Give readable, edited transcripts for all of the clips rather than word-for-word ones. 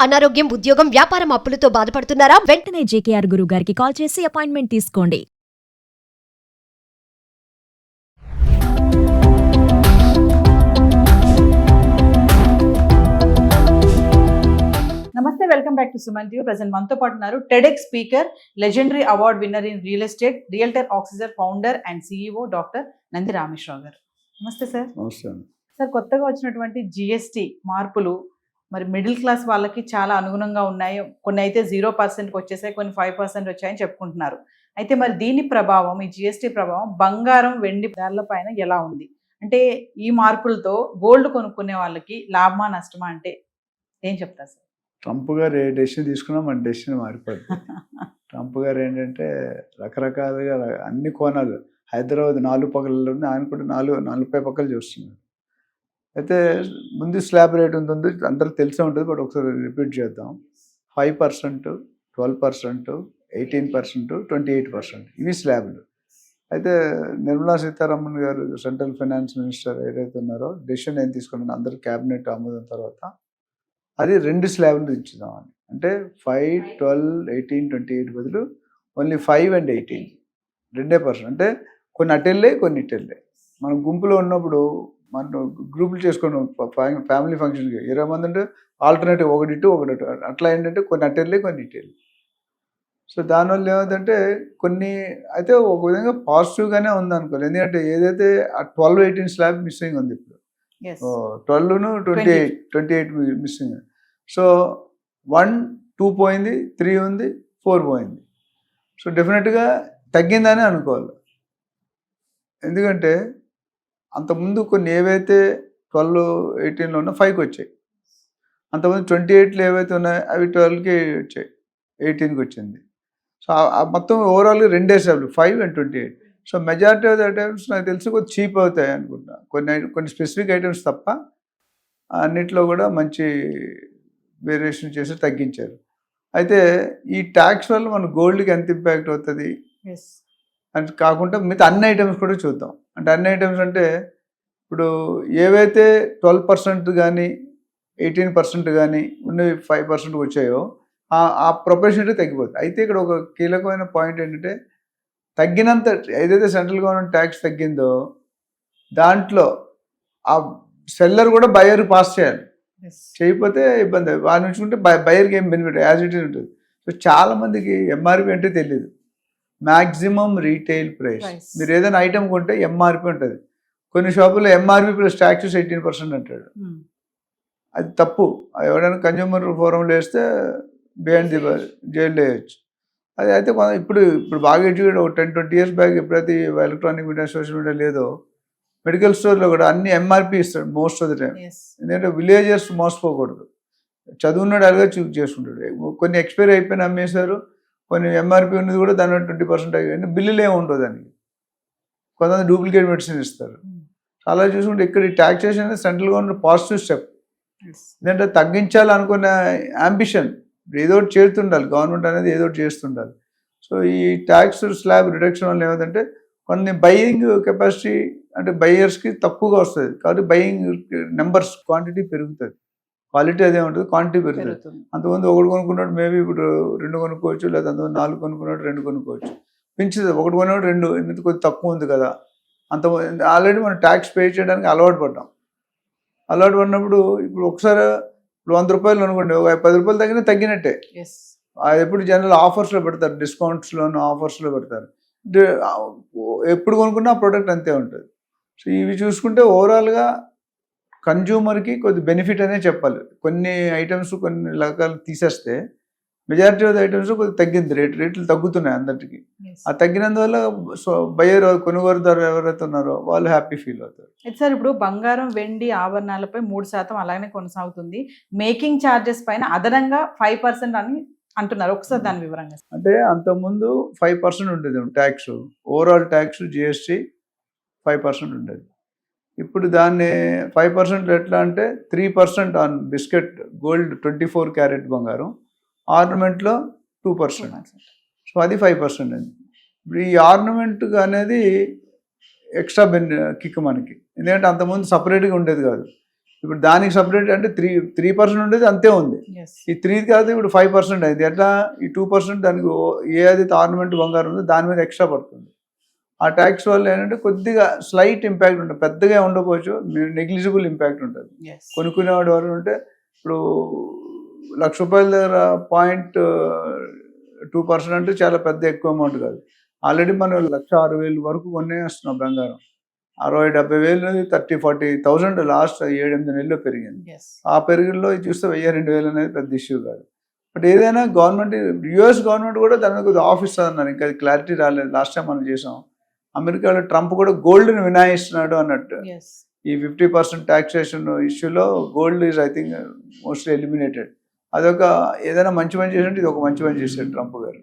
అనారోగ్యం, ఉద్యోగం, వ్యాపారం అప్పులతో బాధపడుతున్నారా? వెంటనే జేకేఆర్ గురువు గారికి కాల్ చేసి అపాయింట్మెంట్ తీసుకోండి. నమస్తే, welcome back to Suman TV. Present మనతో పాటు ఉన్నారు TEDx speaker, legendary award winner in real estate, realtor oxygen founder and CEO doctor Nandi Rameshwar Rao గారు. నమస్తే సార్. నమస్తే. సార్, కొత్తగా వచ్చినటువంటి జిఎస్టి మార్పులు మరి మిడిల్ క్లాస్ వాళ్ళకి చాలా అనుగుణంగా ఉన్నాయి. కొన్ని అయితే 0%కి వచ్చేసాయి, కొన్ని 5% వచ్చాయని చెప్పుకుంటున్నారు. అయితే మరి దీని ప్రభావం, ఈ జిఎస్టి ప్రభావం బంగారం, వెండి ధరల పైన ఎలా ఉంది? అంటే ఈ మార్పులతో గోల్డ్ కొనుక్కునే వాళ్ళకి లాభమా నష్టమా అంటే ఏం చెప్తారు సార్? ట్రంప్ గారు ఏ డెసిషన్ తీసుకున్నా మన డెసిషన్ మారిపోద్ది. ట్రంప్ గారు ఏంటంటే రకరకాలుగా అన్ని కోణాలు, హైదరాబాద్ 4 పక్కలలో ఉంది, ఆయన కూడా 40 పక్కలు చూస్తున్నారు. అయితే ముందు స్లాబ్ రేట్ ఉంటుంది, అందరికి తెలిసే ఉంటుంది, బట్ ఒకసారి రిపీట్ చేద్దాం. 5%, 12%, 18%, 28% ఇవి స్లాబ్లు. అయితే నిర్మలా సీతారామన్ గారు సెంట్రల్ ఫైనాన్స్ మినిస్టర్ ఏదైతే ఉన్నారో డెసిషన్ ఏం తీసుకున్నారో అందరూ క్యాబినెట్ ఆమోదం తర్వాత అది 2 స్లాబ్లు ఇచ్చుదామని. అంటే 5, 12, 18, 28 బదులు ఓన్లీ 5 and 18 2%. అంటే కొన్ని అటెళ్ళే, కొన్ని ఇటెళ్ళే. మనం గుంపులో ఉన్నప్పుడు మనం గ్రూపులు చేసుకుని ఫ్యామిలీ ఫంక్షన్కి 20 మంది ఉంటే ఆల్టర్నేటివ్ ఒకటి ఇటు ఒకటి అటు, అట్లా ఏంటంటే కొన్ని అటెళ్ళే, కొన్ని ఇటెళ్ళే. సో దానివల్ల ఏమవుతుందంటే కొన్ని అయితే ఒక విధంగా పాజిటివ్గానే ఉంది అనుకోవాలి. ఎందుకంటే ఏదైతే ఆ 12, 18 స్లాబ్ మిస్సింగ్ ఉంది ఇప్పుడు. 12ను 28 మిస్సింగ్. సో 1, 2 పోయింది, 3 ఉంది, 4 పోయింది. సో డెఫినెట్గా తగ్గిందని అనుకోవాలి. ఎందుకంటే అంతకుముందు కొన్ని ఏవైతే 12, 18లో ఉన్నా 5కి వచ్చాయి. అంతకుముందు 28లో ఏవైతే ఉన్నాయో అవి 12కి వచ్చాయి, 18కి వచ్చింది. సో మొత్తం ఓవరాల్గా 2 స్లాబ్లు 5 and 28. So majority of the items నాకు తెలిసి కొంచెం చీప్ అవుతాయి అనుకుంటా. కొన్ని స్పెసిఫిక్ ఐటమ్స్ తప్ప అన్నిట్లో కూడా మంచి వేరియేషన్ చేసి తగ్గించారు. అయితే ఈ ట్యాక్స్ వల్ల మన గోల్డ్కి ఎంత ఇంపాక్ట్ అవుతుంది అని కాకుండా మిగతా అన్ని ఐటమ్స్ కూడా చూద్దాం. అంటే అన్ని ఐటమ్స్ అంటే ఇప్పుడు ఏవైతే 12% కానీ 18% కానీ ఉన్నవి 5% వచ్చాయో ఆ ప్రొపోర్షనటీ తగ్గిపోతుంది. అయితే ఇక్కడ ఒక కీలకమైన పాయింట్ ఏంటంటే తగ్గినంత ఏదైతే సెంట్రల్ గవర్నమెంట్ ట్యాక్స్ తగ్గిందో దాంట్లో ఆ సెల్లర్ కూడా బయర్ పాస్ చేయాలి. చేయకపోతే ఇబ్బంది. వాళ్ళు ఉంచుకుంటే బయర్కి ఏం బెనిఫిట్, యాజ్ ఇట్ ఈజ్ ఉంటుంది. సో చాలామందికి ఎంఆర్పి అంటే తెలియదు. Maximum retail price. మీరు ఏదైనా ఐటమ్ కొంటే ఎంఆర్పి ఉంటుంది. కొన్ని షాపుల్లో ఎంఆర్పి ప్లస్ ట్యాక్సెస్ 18% అంటాడు. అది తప్పు. ఎవరైనా కన్జ్యూమర్ ఫోరంలో వేస్తే బిహైండ్ ది జైల్లో వేయచ్చు. అది అయితే ఇప్పుడు బాగా ఎడ్యుకేట్ ఒక 10-20 years బ్యాక్ ఎప్పుడైతే ఎలక్ట్రానిక్ మీడియా, సోషల్ మీడియా లేదో మెడికల్ స్టోర్లో కూడా అన్ని ఎంఆర్పి ఇస్తాడు మోస్ట్ ఆఫ్ ద టైం. ఎందుకంటే విలేజర్స్ మోసపోకూడదు. చదువున్నాడు అలాగే చూస్ చేసుకుంటాడు. కొన్ని ఎక్స్పైరీ అయిపోయిన అమ్మేశారు, కొన్ని ఎంఆర్పి ఉన్నది కూడా దాని 20% అయిపోయింది. బిల్లులు ఏమి ఉంటుంది దానికి. కొంతమంది డూప్లికేట్ మెడిసిన్ ఇస్తారు. అలా చూసుకుంటే ఇక్కడ ఈ ట్యాక్సేషన్ అనేది సెంట్రల్ గవర్నమెంట్ పాజిటివ్ స్టెప్. ఎందుకంటే తగ్గించాలనుకున్న అంబిషన్ ఏదో ఒకటి చేస్తుండాలి. గవర్నమెంట్ అనేది ఏదో ఒకటి చేస్తుండాలి. సో ఈ ట్యాక్స్ స్లాబ్ రిడక్షన్ వల్ల ఏమిటంటే కొన్ని బయింగ్ కెపాసిటీ అంటే బయ్యర్స్కి తక్కువగా వస్తుంది. కాబట్టి బయింగ్ నెంబర్స్, క్వాంటిటీ పెరుగుతుంది. క్వాలిటీ అదే ఉంటుంది, క్వాంటిటీ పెరుగుతుంది. అంతకుముందు ఒకటి కొనుక్కున్నాడు మేబీ ఇప్పుడు 2 కొనుక్కోవచ్చు, లేదా అంతకుముందు 4 కొనుక్కున్నాడు 2 కొనుక్కోవచ్చు. పెంచుతుంది. ఒకటి కొన్నాడు 2, ఎందుకు కొద్దిగా తక్కువ ఉంది కదా. ఆల్రెడీ మనం ట్యాక్స్ పే చేయడానికి అలవాటు పడ్డాం. అలవాటు పడినప్పుడు ఇప్పుడు ఒకసారి ఇప్పుడు 100 రూపాయలు అనుకోండి, ఒక 10 రూపాయలు తగ్గినట్టే. అది ఎప్పుడు జనరల్ ఆఫర్స్లో పెడతారు, డిస్కౌంట్స్లోను ఆఫర్స్లో పెడతారు. ఎప్పుడు కొనుక్కున్నా ఆ ప్రోడక్ట్ అంతే ఉంటుంది. సో ఇవి చూసుకుంటే ఓవరాల్గా కన్జ్యూమర్కి కొద్ది బెనిఫిట్ అనే చెప్పాలి. కొన్ని ఐటమ్స్ కొన్ని రకాలు తీసేస్తే మెజారిటీ ఆఫ్ ద ఐటమ్స్ కొద్దిగా తగ్గింది. రేట్లు తగ్గుతున్నాయి అందరికీ. ఆ తగ్గినందువల్ల సో బయ్యర్, కొనుగోలుదారు ఎవరైతే ఉన్నారో వాళ్ళు హ్యాపీ ఫీల్ అవుతారు. సార్, ఇప్పుడు బంగారం, వెండి ఆభరణాలపై 3% అలాగే కొనసాగుతుంది. మేకింగ్ ఛార్జెస్ పైన అదనంగా 5% అని అంటున్నారు. ఒకసారి దాని వివరంగా. అంటే అంతకుముందు 5% ఉండేది ట్యాక్స్. ఓవరాల్ ట్యాక్స్ జిఎస్టీ 5% ఉండేది. ఇప్పుడు దాన్ని 5% ఎట్లా అంటే 3% ఆన్ బిస్కెట్, గోల్డ్ 24 క్యారెట్ బంగారం, ఆర్నమెంట్లో 2%. సో అది 5% అండి. ఇప్పుడు ఈ ఆర్నమెంట్ అనేది ఎక్స్ట్రా కిక్ మనకి. ఎందుకంటే అంతకుముందు సపరేట్గా ఉండేది కాదు. ఇప్పుడు దానికి సపరేట్ అంటే 3% ఉండేది అంతే ఉంది. ఎస్ ఈ 3 కాదు ఇప్పుడు 5% అయింది. ఎట్లా ఈ 2% దానికి ఏదైతే ఆర్నమెంట్ బంగారం ఉందో దాని మీద ఎక్స్ట్రా పడుతుంది. ఆ ట్యాక్స్ వల్ల ఏంటంటే కొద్దిగా స్లైట్ ఇంపాక్ట్ ఉంటుంది, పెద్దగా ఉండకపోవచ్చు, నెగ్లిజిబుల్ ఇంపాక్ట్ ఉంటుంది. ఎస్ కొనుక్కునేవాడు ఎవరు ఉంటే ఇప్పుడు ₹1,00,000 దగ్గర 0.2% అంటే చాలా పెద్ద ఎక్కువ అమౌంట్ కాదు. ఆల్రెడీ మనం 1,06,000 వరకు కొనేస్తున్నాం బంగారం. 60,000-70,000 30,000-40,000 లాస్ట్ 7-8 నెలల్లో పెరిగింది. ఎస్ ఆ పెరుగులో చూస్తే 1,000-2,000 అనేది పెద్ద ఇష్యూ కాదు. బట్ ఏదైనా గవర్నమెంట్, యుఎస్ గవర్నమెంట్ కూడా దాని మీద ఆఫ్ ఇస్తుంది అన్నారు. ఇంకా క్లారిటీ రాలేదు. లాస్ట్ టైం మనం చేసాం. అమెరికాలో ట్రంప్ కూడా గోల్డ్ని వినాయిస్తున్నాడు అన్నట్టు. ఎస్ ఈ 50% ట్యాక్సేషన్ ఇష్యూలో gold is I think mostly eliminated. అదొక ఏదైనా మంచి పని చేసినట్టు ఇది ఒక మంచి పని చేశాడు ట్రంప్ గారు.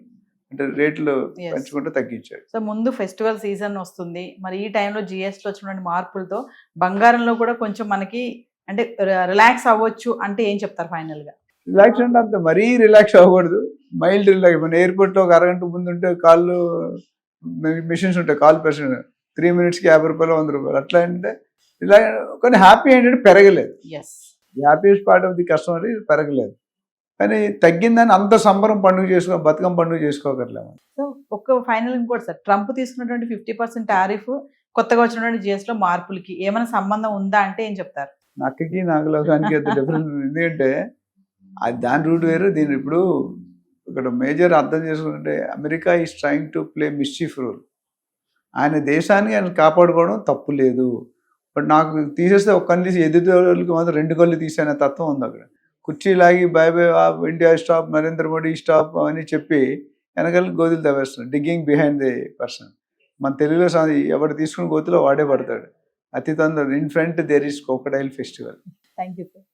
అంటే రేట్లు Yes. పెంచుకుంటూ తగ్గించాడు. సో ముందు ఫెస్టివల్ సీజన్ వస్తుంది, మరి ఈ టైంలో జిఎస్టీ వచ్చినటువంటి మార్పులతో బంగారంలో కూడా కొంచెం మనకి అంటే రిలాక్స్ అవ్వచ్చు అంటే ఏం చెప్తారు ఫైనల్ గా? రిలాక్స్ అంటే అంత మరీ రిలాక్స్ అవ్వకూడదు, మైల్డ్ రిలాక్స్. మన ఎయిర్పోర్ట్లో ఒక అరగంట ముందు ఉంటే కాళ్ళు మిషన్స్ ఉంటాయి, కాల్ పర్సన్ 3 మినిట్స్కి ₹50 ₹100 అట్లా అంటే ఇలా. కానీ హ్యాపీ ఏంటంటే పెరగలేదు. Yes happiest part of the customer పెరగలేదు. కానీ తగ్గిందని అంత సంబరం పండుగ బతుకమ్మ పండుగ చేసుకోకర్లేము. సో ఒక్క ఫైనల్ ఇంకోటి సార్, ట్రంప్ తీసుకున్నటువంటి 50% టారిఫ్, కొత్తగా వచ్చినటువంటి జిఎస్టీలో మార్పులకి ఏమైనా సంబంధం ఉందా అంటే ఏం చెప్తారు? నక్కకి నాగలోకానికి అంత డిఫరెన్స్ ఉంది. ఎందుకంటే అది దాని రూట్ వేరు, దీని ఇప్పుడు ఇక్కడ మేజర్ అర్థం చేసుకుంటే America is trying to play mischief role. ఆయన దేశాన్ని ఆయన కాపాడుకోవడం తప్పు లేదు. బట్ నాకు తీసేస్తే ఒక కన్ను తీసి ఎదుటి మాత్రం 2 కళ్ళు తీసే తత్వం ఉంది అక్కడ. కుర్చీ లాగి bye bye India stop, Narendra Modi stop అని చెప్పి వెనకాల గోతులు తవ్వేస్తున్నాడు, డిగ్గింగ్ బిహైండ్ ది పర్సన్. మన తెలుగులో ఎవరు తీసుకుని గోతులో వాడే పడతాడు. అతి తొందర in front there is crocodile festival. Thank you sir.